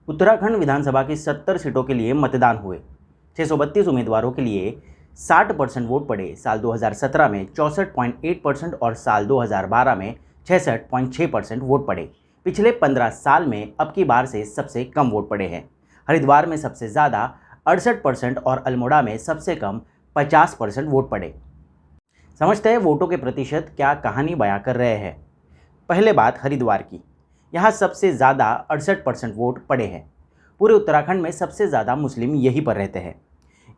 उत्तराखंड विधानसभा की 70 सीटों के लिए मतदान हुए। 632 उम्मीदवारों के लिए 60% वोट पड़े। साल 2017 में 64.8% और साल 2012 में 66.6% वोट पड़े। पिछले 15 साल में अब की बार से सबसे कम वोट पड़े हैं। हरिद्वार में सबसे ज़्यादा 68% और अल्मोड़ा में सबसे कम 50% वोट पड़े। समझते हैं वोटों के प्रतिशत क्या कहानी बयां कर रहे हैं। पहले बात हरिद्वार की। यहाँ सबसे ज़्यादा 68% वोट पड़े हैं। पूरे उत्तराखंड में सबसे ज़्यादा मुस्लिम यहीं पर रहते हैं।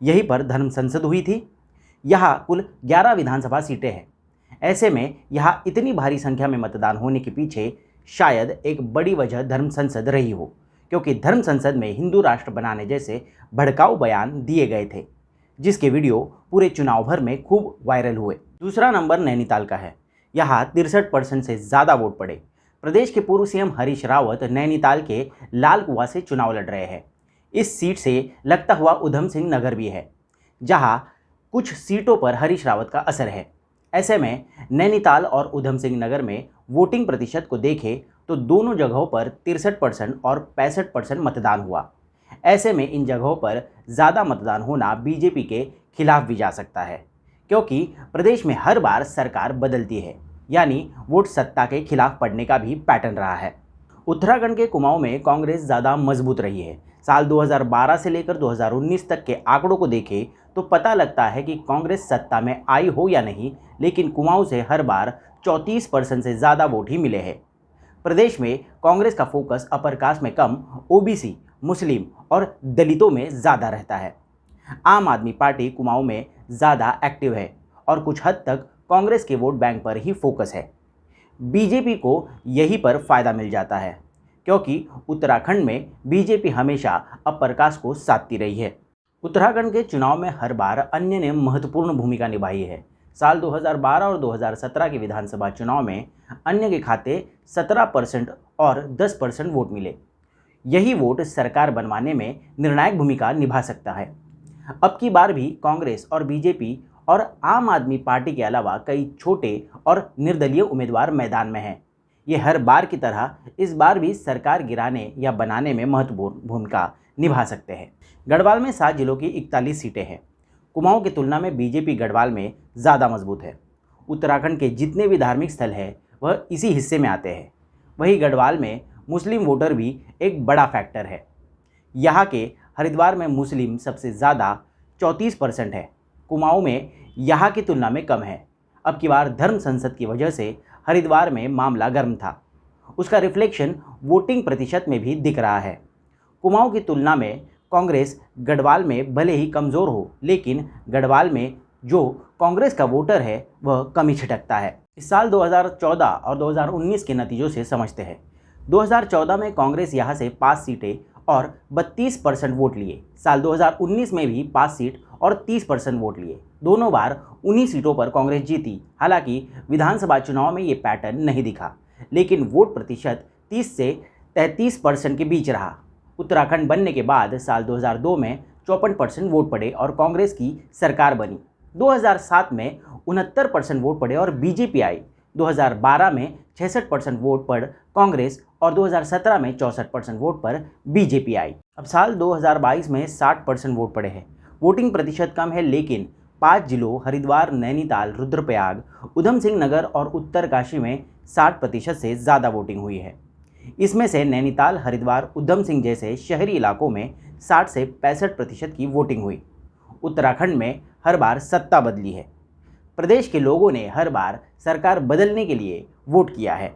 यहीं पर धर्म संसद हुई थी। यहाँ कुल 11 विधानसभा सीटें हैं। ऐसे में यहाँ इतनी भारी संख्या में मतदान होने के पीछे शायद एक बड़ी वजह धर्म संसद रही हो, क्योंकि धर्म संसद में हिंदू राष्ट्र बनाने जैसे भड़काऊ बयान दिए गए थे, जिसके वीडियो पूरे चुनाव भर में खूब वायरल हुए। दूसरा नंबर नैनीताल का है। यहाँ 63% से ज़्यादा वोट पड़े। प्रदेश के पूर्व सीएम हरीश रावत नैनीताल के लाल कुआं से चुनाव लड़ रहे हैं। इस सीट से लगता हुआ उधम सिंह नगर भी है, जहां कुछ सीटों पर हरीश रावत का असर है। ऐसे में नैनीताल और उधम सिंह नगर में वोटिंग प्रतिशत को देखें तो दोनों जगहों पर 63% और 65% मतदान हुआ। ऐसे में इन जगहों पर ज़्यादा मतदान होना बीजेपी के खिलाफ भी जा सकता है, क्योंकि प्रदेश में हर बार सरकार बदलती है, यानी वोट सत्ता के खिलाफ पड़ने का भी पैटर्न रहा है। उत्तराखंड के कुमाऊं में कांग्रेस ज़्यादा मजबूत रही है। साल 2012 से लेकर 2019 तक के आंकड़ों को देखें तो पता लगता है कि कांग्रेस सत्ता में आई हो या नहीं, लेकिन कुमाऊं से हर बार 34% से ज़्यादा वोट ही मिले हैं। प्रदेश में कांग्रेस का फोकस अपर कास्ट में कम, ओबीसी, मुस्लिम और दलितों में ज़्यादा रहता है। आम आदमी पार्टी कुमाऊं में ज़्यादा एक्टिव है और कुछ हद तक कांग्रेस के वोट बैंक पर ही फोकस है। बीजेपी को यहीं पर फ़ायदा मिल जाता है, क्योंकि उत्तराखंड में बीजेपी हमेशा अपर कास्ट को साधती रही है। उत्तराखंड के चुनाव में हर बार अन्य ने महत्वपूर्ण भूमिका निभाई है। साल 2012 और 2017 के विधानसभा चुनाव में अन्य के खाते 17% और 10% वोट मिले। यही वोट सरकार बनवाने में निर्णायक भूमिका निभा सकता है। अब की बार भी कांग्रेस और बीजेपी और आम आदमी पार्टी के अलावा कई छोटे और निर्दलीय उम्मीदवार मैदान में हैं। ये हर बार की तरह इस बार भी सरकार गिराने या बनाने में महत्वपूर्ण भूमिका निभा सकते हैं। गढ़वाल में 7 जिलों की 41 सीटें हैं। कुमाऊं की तुलना में बीजेपी गढ़वाल में ज़्यादा मजबूत है। उत्तराखंड के जितने भी धार्मिक स्थल हैं वह इसी हिस्से में आते हैं। वहीं गढ़वाल में मुस्लिम वोटर भी एक बड़ा फैक्टर है। यहाँ के हरिद्वार में मुस्लिम सबसे ज़्यादा 34% है। कुमाऊं में यहाँ की तुलना में कम है। अब की बार धर्म संसद की वजह से हरिद्वार में मामला गर्म था। उसका रिफ्लेक्शन वोटिंग प्रतिशत में भी दिख रहा है। कुमाऊं की तुलना में कांग्रेस गढ़वाल में भले ही कमज़ोर हो, लेकिन गढ़वाल में जो कांग्रेस का वोटर है वह कम ही छिटकता है। इस साल 2014 और 2019 के नतीजों से समझते हैं। 2014 में कांग्रेस यहाँ से 5 सीटें और 32% वोट लिए। साल 2019 में भी 5 सीट और 30% वोट लिए। दोनों बार उन्हीं सीटों पर कांग्रेस जीती। हालांकि विधानसभा चुनाव में ये पैटर्न नहीं दिखा, लेकिन वोट प्रतिशत 30 से 33% के बीच रहा। उत्तराखंड बनने के बाद साल 2002 में 54% वोट पड़े और कांग्रेस की सरकार बनी। 2007 में 69% वोट पड़े और बीजेपी आई। 2012 में 66% वोट पर कांग्रेस और 2017 में 64% वोट पर बीजेपी आई। अब साल 2022 में 60% वोट पड़े हैं। वोटिंग प्रतिशत कम है, लेकिन 5 जिलों हरिद्वार, नैनीताल, रुद्रप्रयाग, उधम सिंह नगर और उत्तरकाशी में 60% से ज़्यादा वोटिंग हुई है। इसमें से नैनीताल, हरिद्वार, उधम सिंह जैसे शहरी इलाकों में 60 से 65% की वोटिंग हुई। उत्तराखंड में हर बार सत्ता बदली है। प्रदेश के लोगों ने हर बार सरकार बदलने के लिए वोट किया है।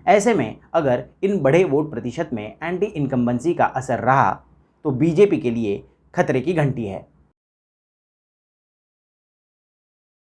ऐसे में अगर इन बड़े वोट प्रतिशत में एंटी इनकम्बेंसी का असर रहा तो बीजेपी के लिए खतरे की घंटी है।